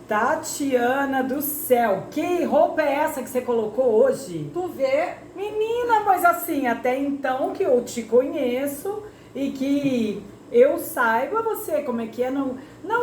Tatiana do céu, que roupa é essa que você colocou hoje? Tu vê? Menina, mas assim, até então que eu te conheço e que eu saiba você como é que é, não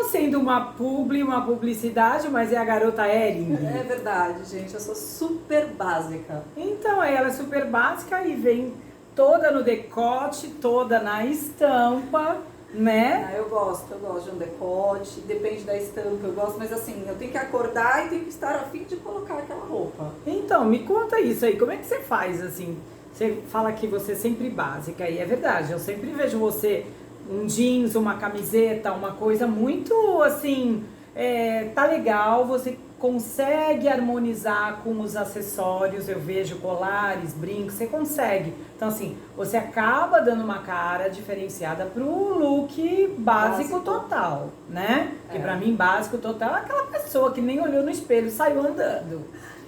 sendo uma publicidade, mas é a garota Ering. É verdade, gente. Eu sou super básica. Então, ela é super básica e vem toda no decote, toda na estampa, né? Eu gosto de um decote, depende da estampa, eu gosto, mas assim, eu tenho que acordar e tenho que estar a fim de colocar aquela roupa. Então, me conta isso aí, como é que você faz assim? Você fala que você é sempre básica e é verdade, eu sempre vejo você um jeans, uma camiseta, uma coisa muito assim, tá legal, você consegue harmonizar com os acessórios, eu vejo colares, brincos, você consegue. Então assim, você acaba dando uma cara diferenciada pro look básico total, né? Porque pra mim básico total é aquela pessoa que nem olhou no espelho e saiu andando.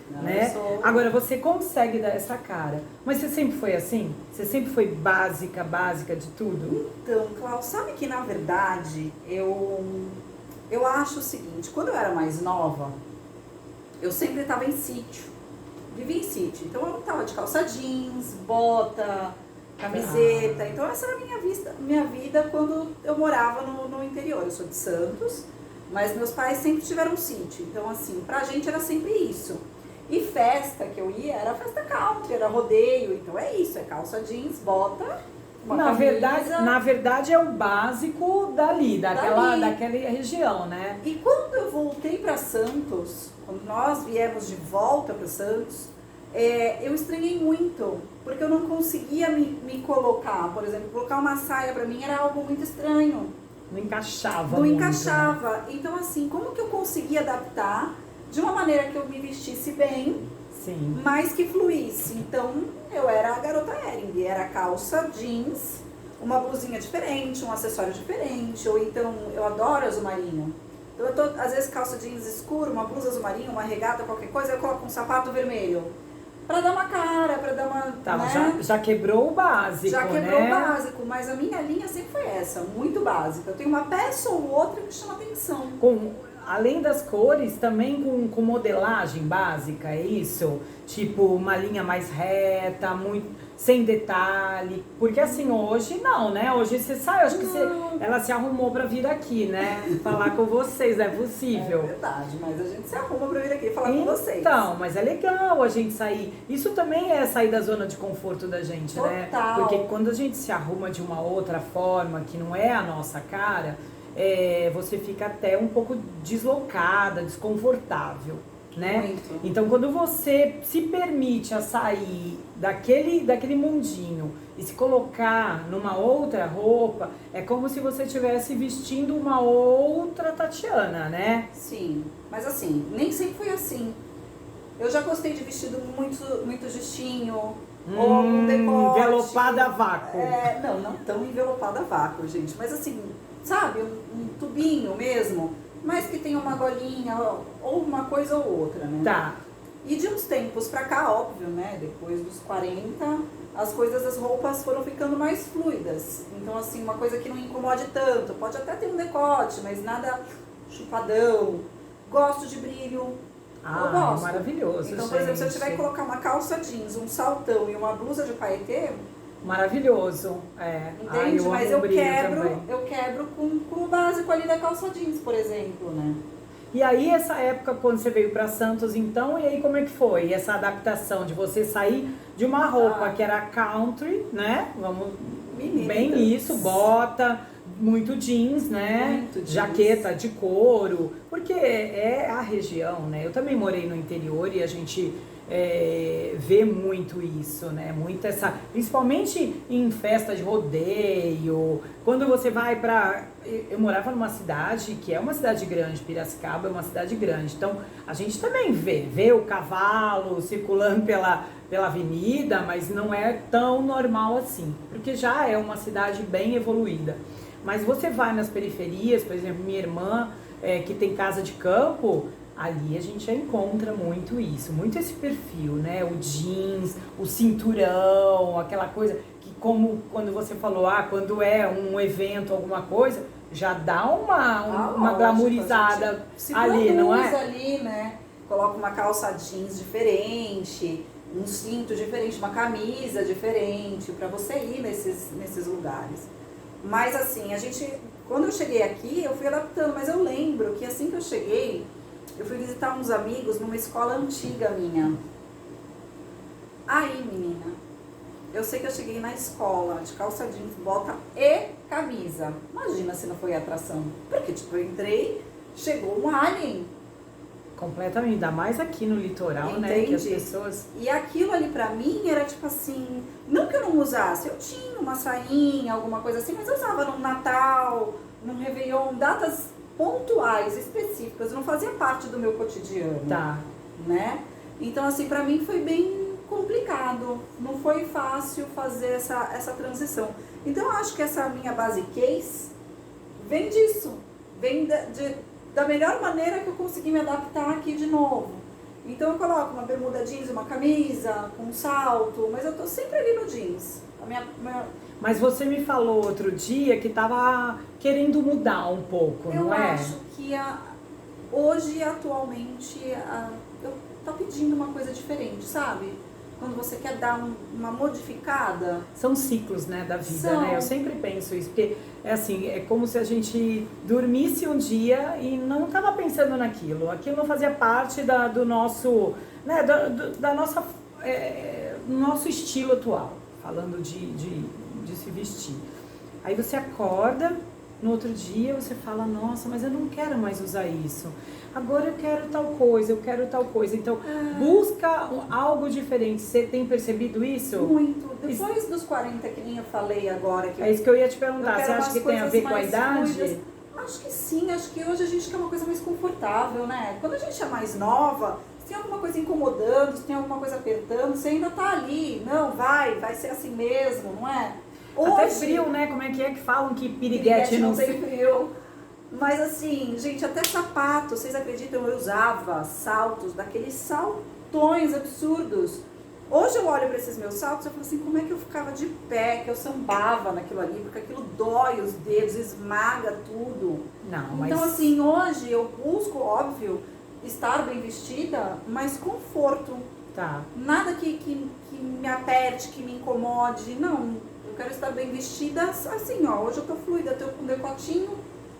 Não, Né? Agora você consegue dar essa cara. Mas você sempre foi assim? Você sempre foi básica de tudo? Então, Cláudio, sabe que na verdade eu acho o seguinte, quando eu era mais nova, eu sempre estava em sítio, vivia em sítio. Então eu não estava de calça jeans, bota, camiseta. Então essa era a minha vida quando eu morava no interior. Eu sou de Santos, mas meus pais sempre tiveram um sítio. Então assim, pra gente era sempre isso. E festa que eu ia era festa country, era rodeio. Então é isso, é calça jeans, bota, uma camisa. Na verdade é o básico daquela região, né? E quando eu voltei para Santos, quando nós viemos de volta para Santos, eu estranhei muito, porque eu não conseguia me colocar. Por exemplo, colocar uma saia para mim era algo muito estranho. Não encaixava. Não muito, encaixava. Né? Então assim, como que eu conseguia adaptar de uma maneira que eu me vestisse bem, sim, mas que fluísse? Então eu era a garota Ering, era calça jeans, uma blusinha diferente, um acessório diferente, ou então eu adoro azul marinho. Então eu tô, às vezes, calça jeans escuro, uma blusa azul marinho, uma regata, qualquer coisa, eu coloco um sapato vermelho. Pra dar uma cara, pra dar uma... Tá, né? já quebrou o básico, Já quebrou né? o básico, mas a minha linha sempre foi essa, muito básica. Eu tenho uma peça ou outra que chama atenção. Além das cores, também com modelagem básica, é isso? Tipo, uma linha mais reta, muito, sem detalhe. Porque assim, hoje não, né? Hoje você sai, acho que ela se arrumou pra vir aqui, né? Falar com vocês, é possível. É verdade, mas a gente se arruma pra vir aqui falar com vocês. Então, mas é legal a gente sair. Isso também é sair da zona de conforto da gente, total, né? Porque quando a gente se arruma de uma outra forma, que não é a nossa cara... você fica até um pouco deslocada, desconfortável, né? Muito. Então, quando você se permite a sair daquele mundinho e se colocar numa outra roupa, é como se você estivesse vestindo uma outra Tatiana, né? Sim, mas assim, nem sempre foi assim. Eu já gostei de vestido muito justinho, ou um decote. Envelopada a vácuo. Não tão envelopada a vácuo, gente, mas assim, sabe, um tubinho mesmo, mas que tem uma golinha, ou uma coisa ou outra, né? Tá. E de uns tempos pra cá, óbvio, né, depois dos 40, as roupas foram ficando mais fluidas. Então, assim, uma coisa que não incomode tanto, pode até ter um decote, mas nada chupadão. Gosto de brilho. Eu gosto. Maravilhoso, então, por exemplo, se eu tiver que colocar uma calça jeans, um saltão e uma blusa de paetê, maravilhoso, entende? Mas eu também. quebro com o básico ali da calça jeans, por exemplo, né? E aí, essa época, quando você veio para Santos, então, e aí como é que foi? Essa adaptação de você sair de uma roupa que era country, né? Menina, bem isso, bota, muito jeans, né? Muito jeans. Jaqueta de couro, porque é a região, né? Eu também morei no interior e a gente vê muito isso, né? Muito essa, principalmente em festa de rodeio, quando você vai pra... Eu morava numa cidade que é uma cidade grande, Piracicaba é uma cidade grande, então a gente também vê o cavalo circulando pela avenida, mas não é tão normal assim, porque já é uma cidade bem evoluída. Mas você vai nas periferias, por exemplo, minha irmã, que tem casa de campo, ali a gente já encontra muito isso, muito esse perfil, né? O jeans, o cinturão, aquela coisa que, como quando você falou, quando é um evento, alguma coisa, já dá uma lógico, glamourizada se ali, não é? ali, né? Coloca uma calça jeans diferente, um cinto diferente, uma camisa diferente, para você ir nesses lugares. Mas assim, quando eu cheguei aqui, eu fui adaptando, mas eu lembro que assim que eu cheguei, eu fui visitar uns amigos numa escola antiga minha. Aí, menina, eu sei que eu cheguei na escola de calça jeans, bota e camisa. Imagina se não foi atração. Porque, tipo, eu entrei, chegou um alien. Completamente, ainda mais aqui no litoral, Entende? né? Que as pessoas... E aquilo ali pra mim era tipo assim, não que eu não usasse, eu tinha uma sainha, alguma coisa assim, mas eu usava no Natal, no Réveillon, datas pontuais, específicas, não fazia parte do meu cotidiano. Tá. Né? Então, assim, pra mim foi bem complicado, não foi fácil fazer essa transição. Então, eu acho que essa minha base case vem disso, vem da melhor maneira que eu consegui me adaptar aqui de novo. Então, eu coloco uma bermuda jeans, uma camisa, com um salto, mas eu tô sempre ali no jeans. Mas você me falou outro dia que tava querendo mudar um pouco, não é? Eu acho que hoje, atualmente, eu tô pedindo uma coisa diferente, sabe? Quando você quer dar uma modificada. São ciclos, né, da vida, São. né? Eu sempre penso isso, porque é assim, é como se a gente dormisse um dia e não estava pensando naquilo. Aquilo não fazia parte do nosso, né, da nossa, nosso estilo atual, falando de se vestir. Aí você acorda, no outro dia você fala, nossa, mas eu não quero mais usar isso. Agora eu quero tal coisa, eu quero tal coisa. Então, busca algo diferente. Você tem percebido isso? Muito. Depois dos 40, que nem eu falei agora. É isso que eu ia te perguntar. Você acha que tem a ver com a idade? Fluidas. Acho que sim. Acho que hoje a gente quer uma coisa mais confortável, né? Quando a gente é mais nova, se tem alguma coisa incomodando, se tem alguma coisa apertando, você ainda tá ali. Não, vai ser assim mesmo, não é? Hoje, até frio, né? Como é que falam que piriguete não tem frio? Mas assim, gente, até sapato, vocês acreditam, eu usava saltos, daqueles saltões absurdos. Hoje eu olho para esses meus saltos e falo assim, como é que eu ficava de pé, que eu sambava naquilo ali, porque aquilo dói os dedos, esmaga tudo. Não, mas... Então assim, hoje eu busco, óbvio, estar bem vestida, mas conforto. Tá. Nada que me aperte, que me incomode, não. Eu quero estar bem vestida assim, ó, hoje eu tô fluida, eu tô com decotinho,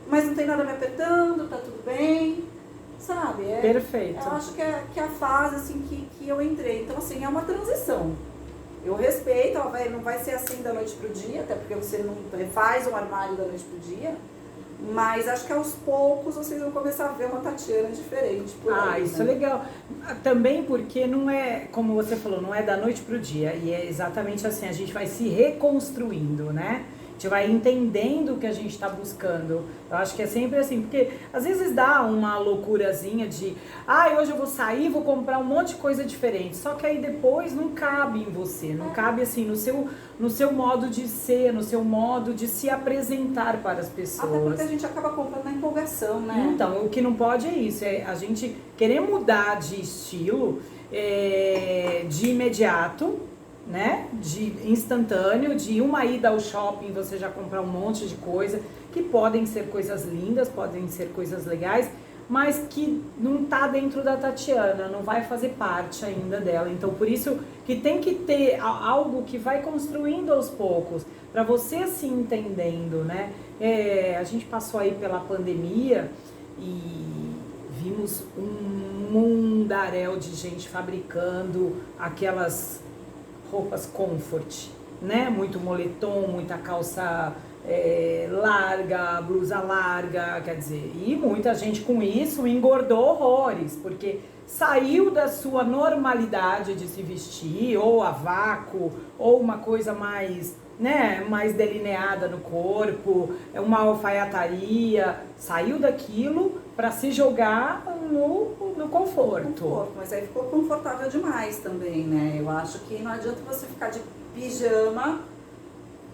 mas não tem nada me apertando, tá tudo bem, sabe? Perfeito. Eu acho que é a fase assim que eu entrei. Então, assim, é uma transição. Eu respeito, ó, não vai ser assim da noite pro dia, até porque você não refaz um armário da noite pro dia. Mas acho que aos poucos vocês vão começar a ver uma Tatiana diferente por aí, isso né? é legal. Também porque não é, como você falou, não é da noite pro dia. E é exatamente assim, a gente vai se reconstruindo, né? A gente vai entendendo o que a gente está buscando. Eu acho que é sempre assim, porque às vezes dá uma loucurazinha de hoje eu vou sair, vou comprar um monte de coisa diferente. Só que aí depois não cabe em você, não cabe assim no seu modo de ser, no seu modo de se apresentar para as pessoas. Até porque a gente acaba comprando na empolgação, né? Então, o que não pode é isso, é a gente querer mudar de estilo de imediato, né, de instantâneo, de uma ida ao shopping você já comprar um monte de coisa, que podem ser coisas lindas, podem ser coisas legais, mas que não tá dentro da Tatiana, não vai fazer parte ainda dela. Então, por isso que tem que ter algo que vai construindo aos poucos, para você se entendendo, né? A gente passou aí pela pandemia e vimos um mundaréu de gente fabricando aquelas roupas comfort, né? Muito moletom, muita calça larga, blusa larga, quer dizer, e muita gente com isso engordou horrores, porque saiu da sua normalidade de se vestir, ou a vácuo, ou uma coisa mais, né, mais delineada no corpo, uma alfaiataria, saiu daquilo para se jogar no conforto. Mas aí ficou confortável demais também, né? Eu acho que não adianta você ficar de pijama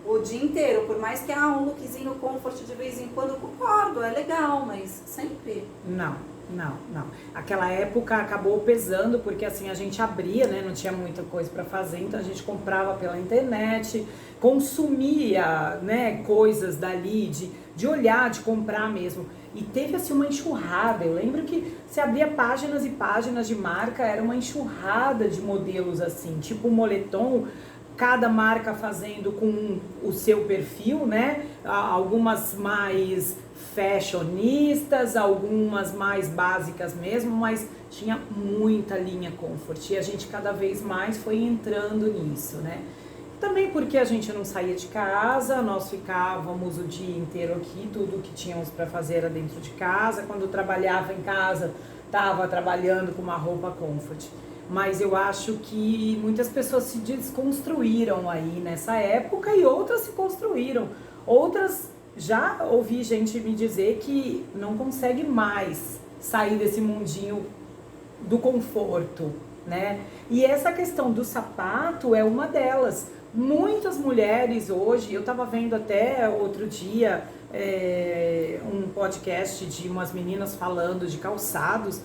o dia inteiro, por mais que um lookzinho comfort de vez em quando, eu concordo, é legal, mas sempre. Não, Não, não. Aquela época acabou pesando porque assim a gente abria, né? Não tinha muita coisa para fazer, então a gente comprava pela internet, consumia, né, coisas dali, de olhar, de comprar mesmo. E teve assim uma enxurrada. Eu lembro que você abria páginas e páginas de marca, era uma enxurrada de modelos assim, tipo moletom, cada marca fazendo com o seu perfil, né? Algumas mais fashionistas, algumas mais básicas mesmo, mas tinha muita linha comfort e a gente cada vez mais foi entrando nisso, né? Também porque a gente não saía de casa, nós ficávamos o dia inteiro aqui, tudo que tínhamos para fazer era dentro de casa. Quando eu trabalhava em casa, estava trabalhando com uma roupa comfort. Mas eu acho que muitas pessoas se desconstruíram aí nessa época e outras se construíram. Outras, já ouvi gente me dizer que não consegue mais sair desse mundinho do conforto, né? E essa questão do sapato é uma delas. Muitas mulheres hoje, eu estava vendo até outro dia um podcast de umas meninas falando de calçados,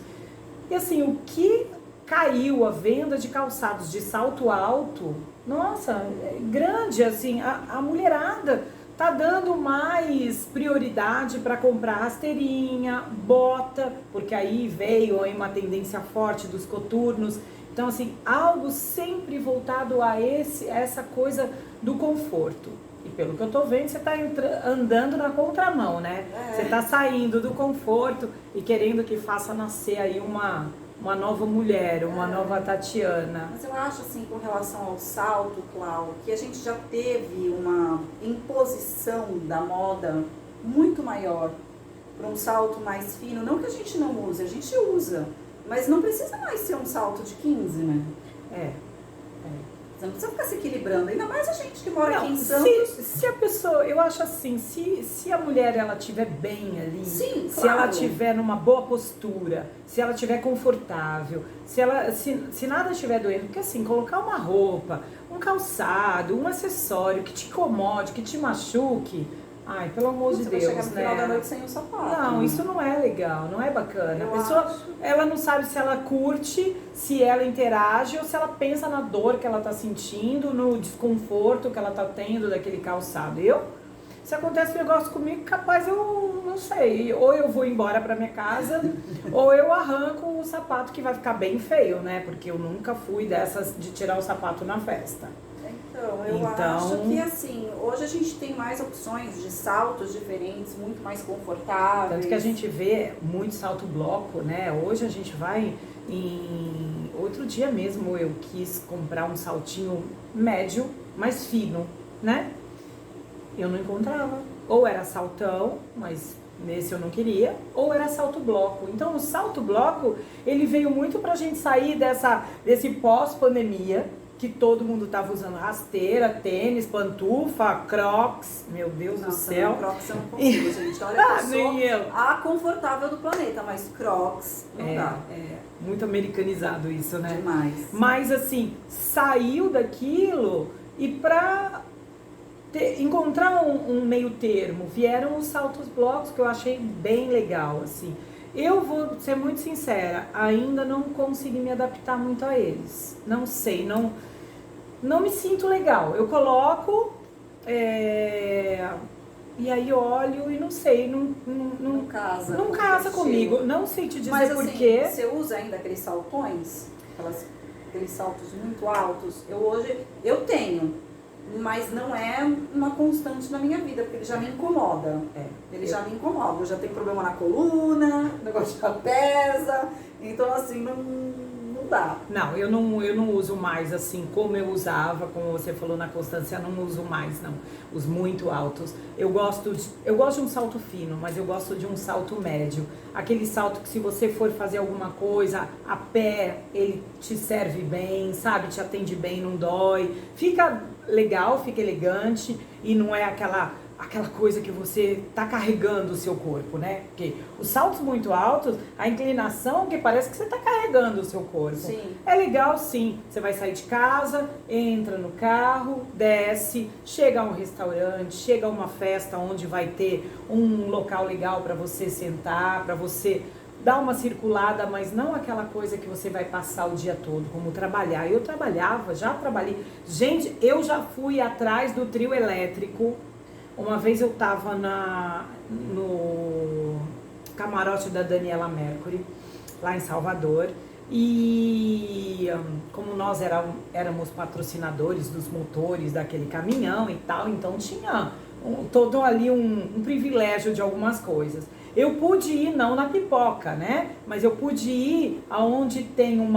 e assim, o que caiu a venda de calçados de salto alto, nossa, é grande, assim, a mulherada tá dando mais prioridade para comprar rasteirinha, bota, porque aí veio aí uma tendência forte dos coturnos. Então, assim, algo sempre voltado a essa coisa do conforto. E pelo que eu tô vendo, você tá andando na contramão, né? Você tá saindo do conforto e querendo que faça nascer aí uma nova mulher, uma nova Tatiana. Mas eu acho, assim, com relação ao salto, Clau, que a gente já teve uma imposição da moda muito maior para um salto mais fino. Não que a gente não use, a gente usa. Mas não precisa mais ser um salto de 15, né? Você não precisa ficar se equilibrando. Ainda mais a gente que mora aqui em Santos. Se a pessoa, eu acho assim, se a mulher ela estiver bem ali, sim, se claro. ela estiver numa boa postura, se ela estiver confortável, se nada estiver doendo, porque assim, colocar uma roupa, um calçado, um acessório que te incomode, que te machuque, ai, pelo amor de Deus, vai chegar no né? final da noite sem o sapato. Não, isso não é legal, não é bacana. A pessoa, ela não sabe se ela curte, se ela interage ou se ela pensa na dor que ela tá sentindo, no desconforto que ela tá tendo daquele calçado. Se acontece um negócio comigo, capaz eu não sei, ou eu vou embora pra minha casa, ou eu arranco o sapato que vai ficar bem feio, né? Porque eu nunca fui dessas de tirar o sapato na festa. Eu acho que assim, hoje a gente tem mais opções de saltos diferentes, muito mais confortáveis. Tanto que a gente vê muito salto bloco, né? Hoje a gente vai em... Outro dia mesmo eu quis comprar um saltinho médio, mais fino, né? Eu não encontrava. Ou era saltão, mas nesse eu não queria, ou era salto bloco. Então o salto bloco, ele veio muito pra gente sair desse pós-pandemia, que todo mundo tava usando rasteira, tênis, pantufa, crocs, meu Deus do céu. Crocs eu não consigo, gente. Olha, eu nem eu. A confortável do planeta, mas crocs não dá. É muito americanizado isso, né? Demais. Mas assim, saiu daquilo e pra encontrar um meio termo, vieram os saltos blocos que eu achei bem legal, assim. Eu vou ser muito sincera, ainda não consegui me adaptar muito a eles. Não sei, não me sinto legal. Eu coloco e aí olho e não sei, não casa comigo. Não sei te dizer. Mas, por assim, quê. Você usa ainda aqueles saltões, aqueles saltos muito altos? Eu tenho. Mas não é uma constante na minha vida, porque ele já me incomoda. Já me incomoda. Eu já tenho problema na coluna, o negócio já pesa. Então, assim, não dá. Não, eu não uso mais assim como eu usava, como você falou na Constância, eu não uso mais, não. Os muito altos. Eu gosto de um salto fino, mas eu gosto de um salto médio. Aquele salto que se você for fazer alguma coisa a pé, ele te serve bem, sabe? Te atende bem, não dói. Fica legal, fica elegante e não é aquela coisa que você tá carregando o seu corpo, né? Porque os saltos muito altos, a inclinação que parece que você tá carregando o seu corpo. Sim. É legal sim, você vai sair de casa, entra no carro, desce, chega a um restaurante, chega a uma festa onde vai ter um local legal para você sentar, para você dar uma circulada, mas não aquela coisa que você vai passar o dia todo, como trabalhar. Eu trabalhava, já trabalhei. Gente, eu já fui atrás do trio elétrico. Uma vez eu tava no camarote da Daniela Mercury, lá em Salvador. E como nós éramos patrocinadores dos motores daquele caminhão e tal, então tinha todo ali um privilégio de algumas coisas. Eu pude ir, não na pipoca, né? Mas eu pude ir aonde tem não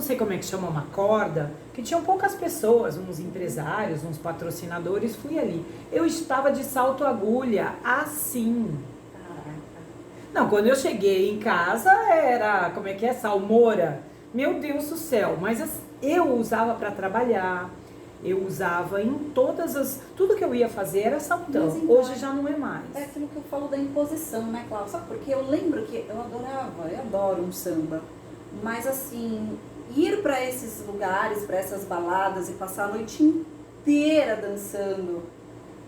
sei como é que chama, uma corda, que tinham poucas pessoas, uns empresários, uns patrocinadores, fui ali. Eu estava de salto agulha, assim. Não, quando eu cheguei em casa era, como é que é, salmoura. Meu Deus do céu, mas eu usava para trabalhar, eu usava em tudo que eu ia fazer era saltão. Mas então, hoje já não é mais. É aquilo que eu falo da imposição, né, Cláudia? Sabe por quê? Eu lembro que eu adoro um samba, mas assim, ir para esses lugares, para essas baladas e passar a noite inteira dançando,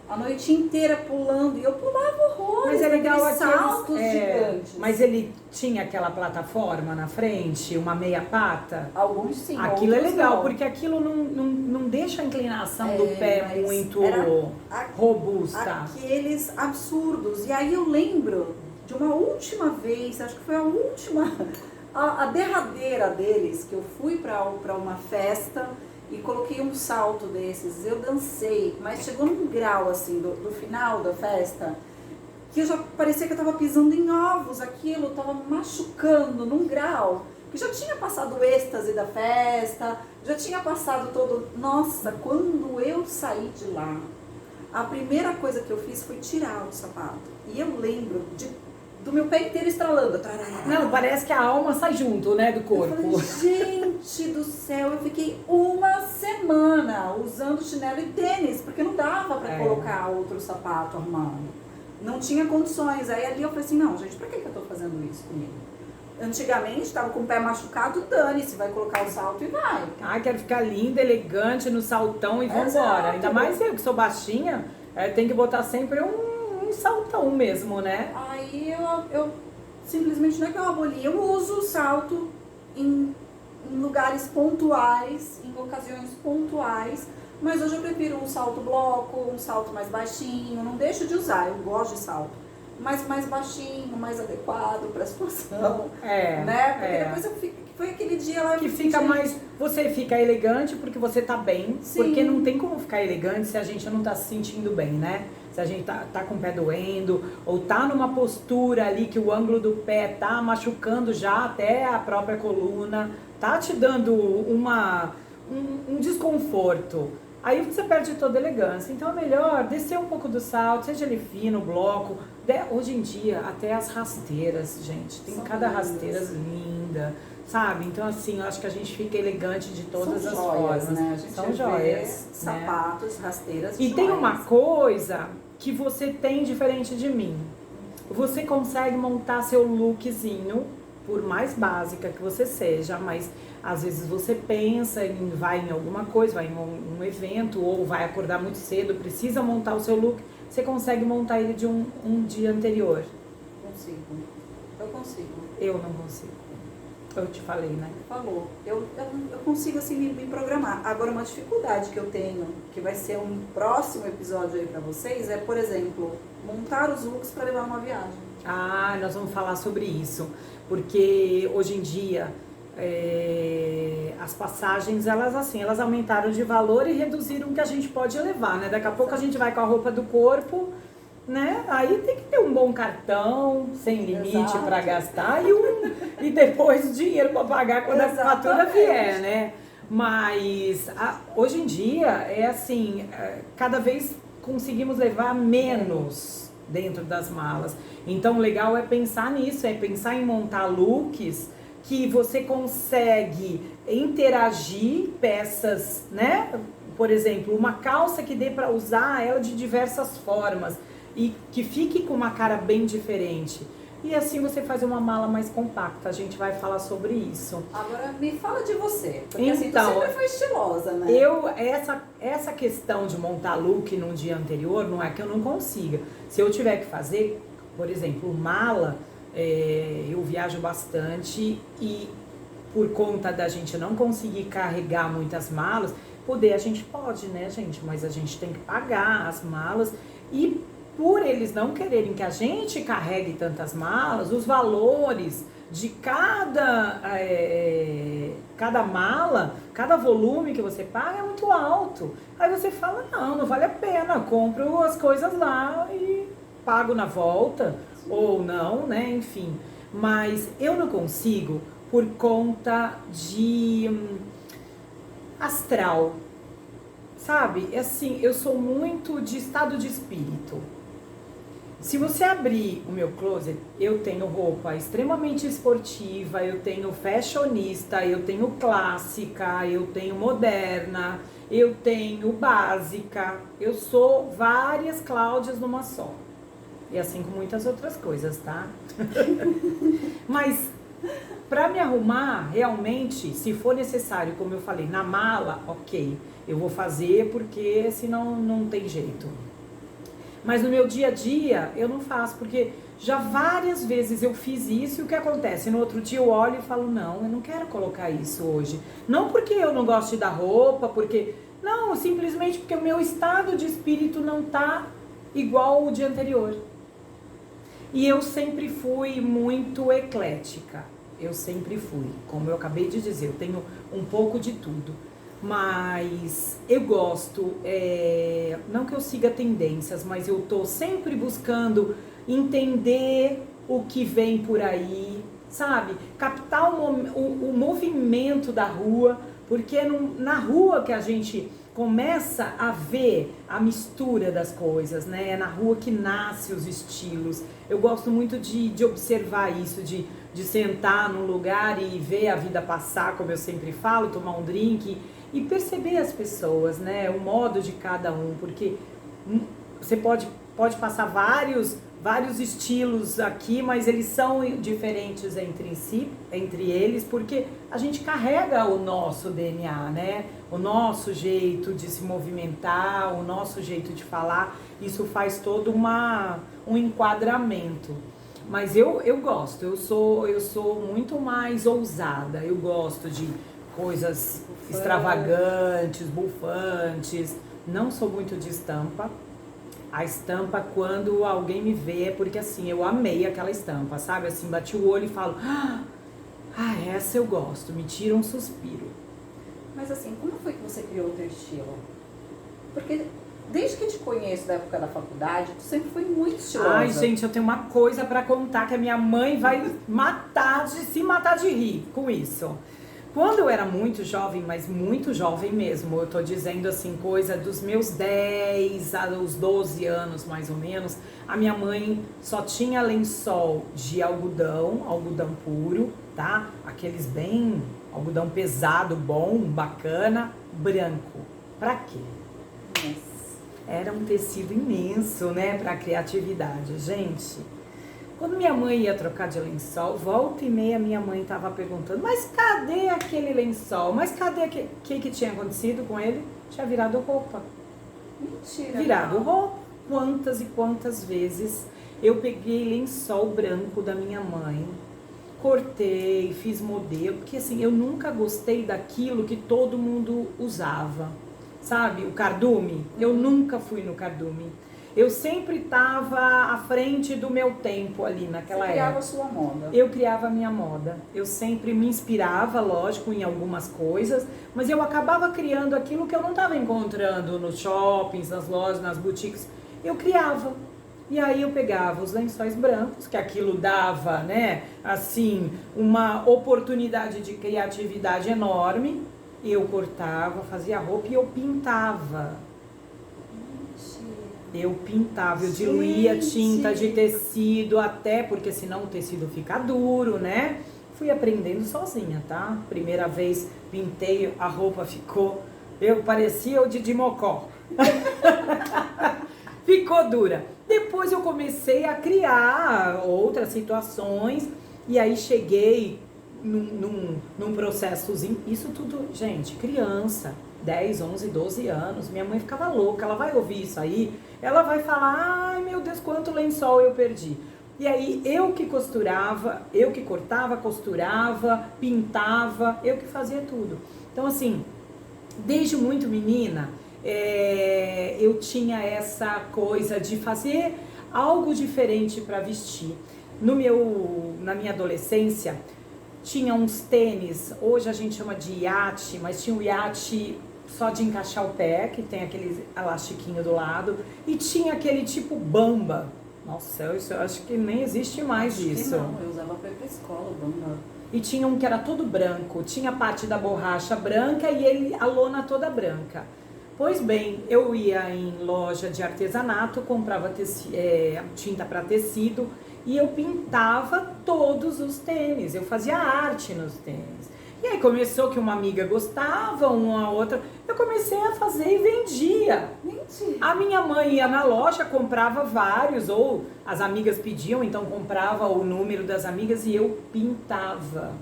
a noite inteira pulando, e eu pulava horrores, Mas é legal saltos gigantes. Mas ele tinha aquela plataforma na frente, uma meia pata? Alguns sim, Aquilo é outros legal, não. porque aquilo não deixa a inclinação do pé mas muito era robusta. Aqueles absurdos. E aí eu lembro de uma última vez, acho que foi a última, a derradeira deles, que eu fui para uma festa e coloquei um salto desses. Eu dancei, mas chegou num grau assim, do final da festa, que eu já parecia que eu tava pisando em ovos, aquilo tava machucando num grau. Que já tinha passado o êxtase da festa, já tinha passado todo... Nossa, quando eu saí de lá, a primeira coisa que eu fiz foi tirar o sapato. E eu lembro do meu pé inteiro estralando. Não, parece que a alma sai junto, né, do corpo. Eu falei, gente do céu, eu fiquei uma semana usando chinelo e tênis, porque não dava pra colocar outro sapato arrumado. Não tinha condições. Aí ali eu falei assim, não, gente, pra que eu tô fazendo isso comigo? Antigamente, estava com o pé machucado, dane-se, vai colocar o salto e vai. Ah, quero ficar linda, elegante no saltão e vambora. Ainda mais eu que sou baixinha, tem que botar sempre um saltão mesmo, né? Aí eu simplesmente, não é que eu aboli, eu uso o salto em lugares pontuais, em ocasiões pontuais, mas hoje eu prefiro um salto bloco, um salto mais baixinho, não deixo de usar, eu gosto de salto. Mas mais baixinho, mais adequado para a situação, né? Porque depois foi aquele dia lá que fica mais, você fica elegante porque você tá bem, sim, porque não tem como ficar elegante se a gente não tá se sentindo bem, né? Se a gente tá com o pé doendo, ou tá numa postura ali que o ângulo do pé tá machucando já até a própria coluna, tá te dando um desconforto. Aí você perde toda a elegância. Então é melhor descer um pouco do salto, seja ele fino, bloco. Hoje em dia, até as rasteiras, gente. Tem cada rasteira linda, sabe? Então, assim, eu acho que a gente fica elegante de todas as formas. Né? A gente São joias. Sapatos, rasteiras, e tem uma coisa que você tem diferente de mim. Você consegue montar seu lookzinho, por mais básica que você seja, mas às vezes você pensa vai em alguma coisa, vai em um evento, ou vai acordar muito cedo, precisa montar o seu look, você consegue montar ele de um dia anterior. Eu consigo. Eu não consigo. Eu te falei, né? Falou. Eu consigo assim me programar. Agora, uma dificuldade que eu tenho, que vai ser um próximo episódio aí pra vocês, é, por exemplo, montar os looks pra levar numa viagem. Ah, nós vamos falar sobre isso, porque hoje em dia as passagens, elas aumentaram de valor e reduziram o que a gente pode levar, né? Daqui a pouco a gente vai com a roupa do corpo, né? Aí tem que ter um bom cartão, sem limite para gastar e depois dinheiro para pagar quando a fatura vier, né? Mas hoje em dia é assim, cada vez conseguimos levar menos dentro das malas. Então o legal é pensar nisso, é pensar em montar looks que você consegue interagir peças, né? Por exemplo, uma calça que dê para usar ela de diversas formas e que fique com uma cara bem diferente. E assim você faz uma mala mais compacta. A gente vai falar sobre isso. Agora me fala de você, porque então, assim, tu sempre foi estilosa, né? Essa questão de montar look num dia anterior, não é que eu não consiga. Se eu tiver que fazer, por exemplo, mala, Eu viajo bastante e por conta da gente não conseguir carregar muitas malas, poder a gente pode, né, gente? Mas a gente tem que pagar as malas e por eles não quererem que a gente carregue tantas malas, os valores de cada mala, cada volume que você paga é muito alto. Aí você fala, não vale a pena, compro as coisas lá e pago na volta, ou não, né, enfim. Mas eu não consigo por conta de astral, sabe? Assim, eu sou muito de estado de espírito. Se você abrir o meu closet, eu tenho roupa extremamente esportiva, eu tenho fashionista, eu tenho clássica, eu tenho moderna, eu tenho básica. Eu sou várias Cláudias numa só. E assim com muitas outras coisas, tá? Mas para me arrumar, realmente, se for necessário, como eu falei, na mala, ok, eu vou fazer porque senão não tem jeito. Mas no meu dia a dia, eu não faço, porque já várias vezes eu fiz isso e o que acontece? No outro dia eu olho e falo, não, eu não quero colocar isso hoje. Não porque eu não gosto de dar roupa, porque... Não, simplesmente porque o meu estado de espírito não tá igual o dia anterior. E eu sempre fui muito eclética. Eu sempre fui. Como eu acabei de dizer, eu tenho um pouco de tudo. Mas eu gosto, não que eu siga tendências, mas eu tô sempre buscando entender o que vem por aí, sabe? Captar o movimento da rua, porque é na rua que a gente começa a ver a mistura das coisas, né? É na rua que nasce os estilos. Eu gosto muito de observar isso, de sentar num lugar e ver a vida passar, como eu sempre falo, tomar um drink e perceber as pessoas, né? O modo de cada um, porque você pode passar vários estilos aqui, mas eles são diferentes entre eles, porque a gente carrega o nosso DNA, né? O nosso jeito de se movimentar, o nosso jeito de falar, isso faz todo um enquadramento. Mas eu gosto, eu sou muito mais ousada, eu gosto de coisas extravagantes, bufantes, não sou muito de estampa. A estampa, quando alguém me vê, é porque assim, eu amei aquela estampa, sabe? Assim, bati o olho e falo, essa eu gosto, me tira um suspiro. Mas assim, como foi que você criou o teu estilo? Porque desde que te conheço da época da faculdade, tu sempre foi muito estilosa. Ai, gente, eu tenho uma coisa pra contar que a minha mãe vai se matar de rir com isso. Quando eu era muito jovem, mas muito jovem mesmo, eu tô dizendo assim, coisa dos meus 10 aos 12 anos mais ou menos, a minha mãe só tinha lençol de algodão puro, tá? Aqueles bem, algodão pesado, bom, bacana, branco. Pra quê? Era um tecido imenso, né, pra criatividade, gente. Quando minha mãe ia trocar de lençol, volta e meia minha mãe tava perguntando, mas cadê aquele lençol? Mas cadê que tinha acontecido com ele? Tinha virado roupa. Mentira. Virado roupa. Quantas e quantas vezes eu peguei lençol branco da minha mãe, cortei, fiz modelo, porque assim, eu nunca gostei daquilo que todo mundo usava. Sabe, o cardume? Eu nunca fui no cardume. Eu sempre estava à frente do meu tempo ali naquela época. Você criava a sua moda. Eu criava a minha moda. Eu sempre me inspirava, lógico, em algumas coisas, mas eu acabava criando aquilo que eu não estava encontrando nos shoppings, nas lojas, nas boutiques. Eu criava. E aí eu pegava os lençóis brancos, que aquilo dava, né, assim, uma oportunidade de criatividade enorme. Eu cortava, fazia roupa e eu pintava. Eu pintava, eu diluía tinta de tecido, até porque senão o tecido fica duro, né? Fui aprendendo sozinha, tá? Primeira vez pintei, a roupa ficou... Eu parecia o Didi Mocó. Ficou dura. Depois eu comecei a criar outras situações e aí cheguei num processozinho. Isso tudo, gente, criança, 10, 11, 12 anos. Minha mãe ficava louca, ela vai ouvir isso aí, ela vai falar, ai meu Deus, quanto lençol eu perdi. E aí eu que costurava, eu que cortava, costurava, pintava, eu que fazia tudo. Então assim, desde muito menina, eu tinha essa coisa de fazer algo diferente para vestir. Na minha adolescência, tinha uns tênis, hoje a gente chama de iate, mas tinha um iate só de encaixar o pé, que tem aquele elastiquinho do lado, e tinha aquele tipo bamba. Nossa, eu acho que nem existe mais isso. Não, eu usava pra ir pra escola, bamba. E tinha um que era todo branco, tinha a parte da borracha branca e a lona toda branca. Pois bem, eu ia em loja de artesanato, comprava tinta para tecido e eu pintava todos os tênis, eu fazia arte nos tênis. E aí começou que uma amiga gostava, uma outra, eu comecei a fazer e vendia. Mentira. A minha mãe ia na loja, comprava vários, ou as amigas pediam, então comprava o número das amigas e eu pintava.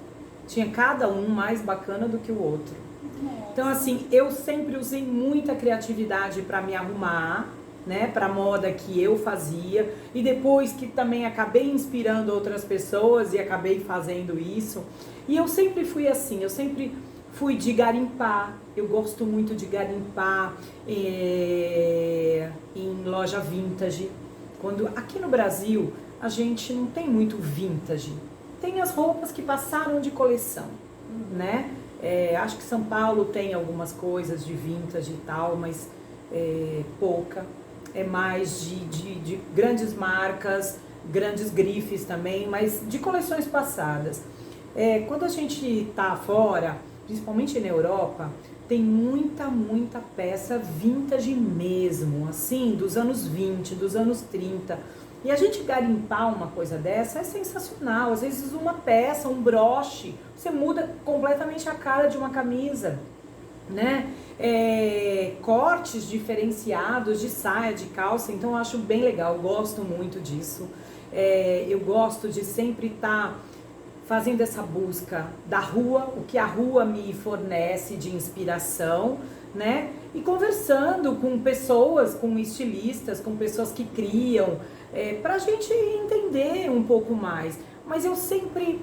Tinha cada um mais bacana do que o outro. Nossa. Então assim, eu sempre usei muita criatividade para me arrumar, né, para moda que eu fazia, e depois que também acabei inspirando outras pessoas e acabei fazendo isso. E eu sempre fui assim, eu sempre fui de garimpar, eu gosto muito de garimpar em loja vintage. Aqui no Brasil a gente não tem muito vintage, tem as roupas que passaram de coleção, né? Acho que São Paulo tem algumas coisas de vintage e tal, mas pouca. É mais de grandes marcas, grandes grifes também, mas de coleções passadas. Quando a gente tá fora, principalmente na Europa, tem muita peça vintage mesmo, assim, dos anos 20, dos anos 30. E a gente garimpar uma coisa dessa é sensacional. Às vezes uma peça, um broche, você muda completamente a cara de uma camisa, né? Cortes diferenciados de saia, de calça, então eu acho bem legal, eu gosto muito disso. Eu gosto de sempre estar fazendo essa busca da rua, o que a rua me fornece de inspiração, né? E conversando com pessoas, com estilistas, com pessoas que criam, pra gente entender um pouco mais. Mas eu sempre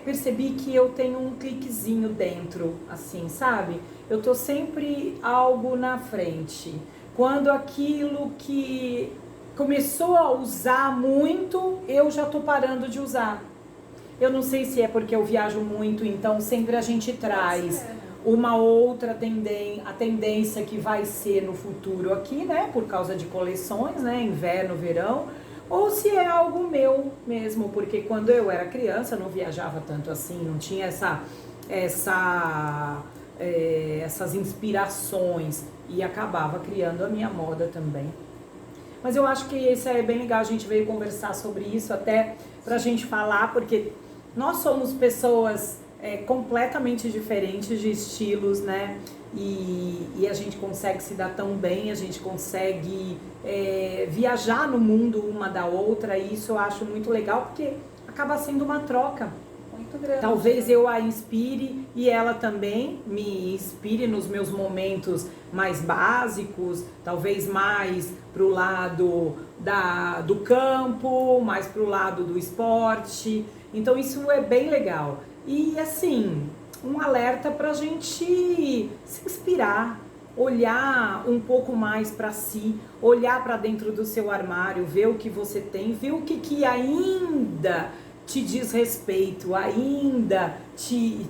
percebi que eu tenho um cliquezinho dentro, assim, sabe? Eu tô sempre algo na frente. Quando aquilo que começou a usar muito, eu já tô parando de usar. Eu não sei se é porque eu viajo muito, então sempre a gente traz uma outra tendência que vai ser no futuro aqui, né? Por causa de coleções, né? Inverno, verão. Ou se é algo meu mesmo, porque quando eu era criança eu não viajava tanto assim, não tinha essas inspirações e acabava criando a minha moda também. Mas eu acho que isso é bem legal, a gente veio conversar sobre isso até pra gente falar, porque nós somos pessoas completamente diferentes de estilos, né? E a gente consegue se dar tão bem, a gente consegue viajar no mundo uma da outra, e isso eu acho muito legal, porque acaba sendo uma troca. Muito grande. Talvez eu a inspire e ela também me inspire nos meus momentos mais básicos, talvez mais pro lado do campo, mais pro lado do esporte. Então isso é bem legal. E assim, um alerta pra gente se inspirar, olhar um pouco mais para si, olhar para dentro do seu armário, ver o que você tem, ver o que ainda te diz respeito, ainda te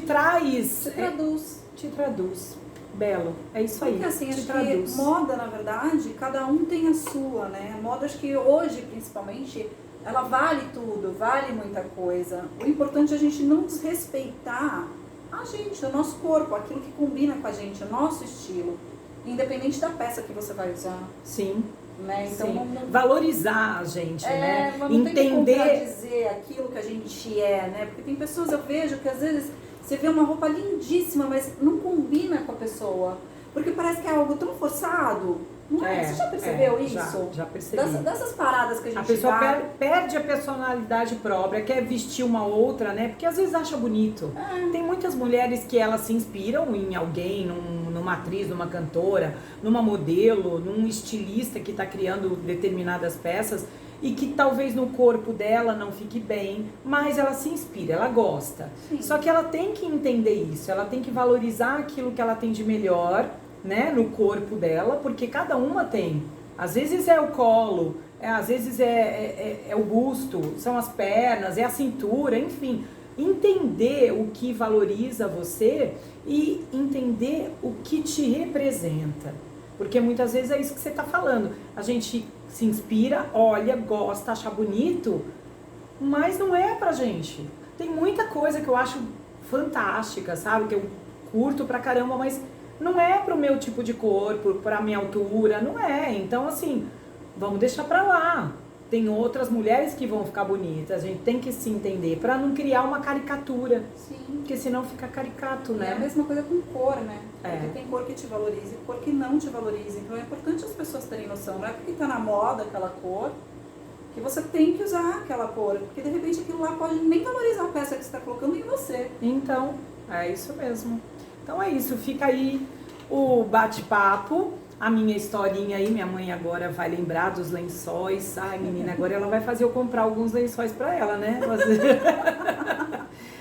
traz... Te traduz. Belo, é isso aí. Porque assim, acho traduz. que moda, na verdade, cada um tem a sua, né? Moda, acho que hoje, principalmente, ela vale tudo, vale muita coisa. O importante é a gente não desrespeitar a gente, o nosso corpo, aquilo que combina com a gente, o nosso estilo. Independente da peça que você vai usar. Sim. Né? Então, Sim. Valorizar a gente, né? Mas não entender. Tem que contradizer aquilo que a gente né? Porque tem pessoas, eu vejo que às vezes você vê uma roupa lindíssima, mas não combina com a pessoa. Porque parece que é algo tão forçado. Não é? Você já percebeu isso? Já percebi. Dessas paradas que a gente A pessoa vai... perde a personalidade própria, quer vestir uma outra, né? Porque às vezes acha bonito. Tem muitas mulheres que elas se inspiram em alguém, numa atriz, numa cantora, numa modelo, num estilista que está criando determinadas peças e que talvez no corpo dela não fique bem, mas ela se inspira, ela gosta. Sim. Só que ela tem que entender isso, ela tem que valorizar aquilo que ela tem de melhor, né, no corpo dela, porque cada uma tem. Às vezes é o colo, às vezes é o busto, são as pernas, é a cintura, enfim. Entender o que valoriza você e entender o que te representa. Porque muitas vezes é isso que você está falando. A gente se inspira, olha, gosta, acha bonito, mas não é pra gente. Tem muita coisa que eu acho fantástica, sabe? Que eu curto pra caramba, mas não é pro meu tipo de corpo, pra minha altura, não é. Então, assim, vamos deixar pra lá. Tem outras mulheres que vão ficar bonitas, a gente tem que se entender pra não criar uma caricatura. Sim. Porque senão fica caricato, né? É a mesma coisa com cor, né? É. Porque tem cor que te valoriza e cor que não te valoriza. Então é importante as pessoas terem noção. Não é porque tá na moda aquela cor que você tem que usar aquela cor. Porque de repente aquilo lá pode nem valorizar a peça que você está colocando em você. Então, é isso mesmo. Então é isso, fica aí o bate-papo, a minha historinha aí. Minha mãe agora vai lembrar dos lençóis. Ai, menina, agora ela vai fazer eu comprar alguns lençóis pra ela, né?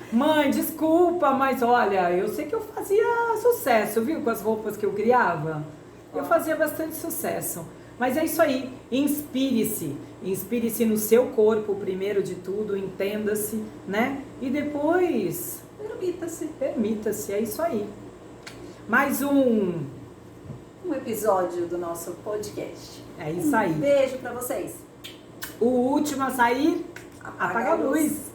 Mãe, desculpa, mas olha, eu sei que eu fazia sucesso, viu? Com as roupas que eu criava. Eu fazia bastante sucesso. Mas é isso aí, inspire-se. Inspire-se no seu corpo, primeiro de tudo, entenda-se, né? E depois... Permita-se, é isso aí. Mais um episódio do nosso podcast. É isso aí. Um beijo pra vocês. O último a sair, apaga a luz.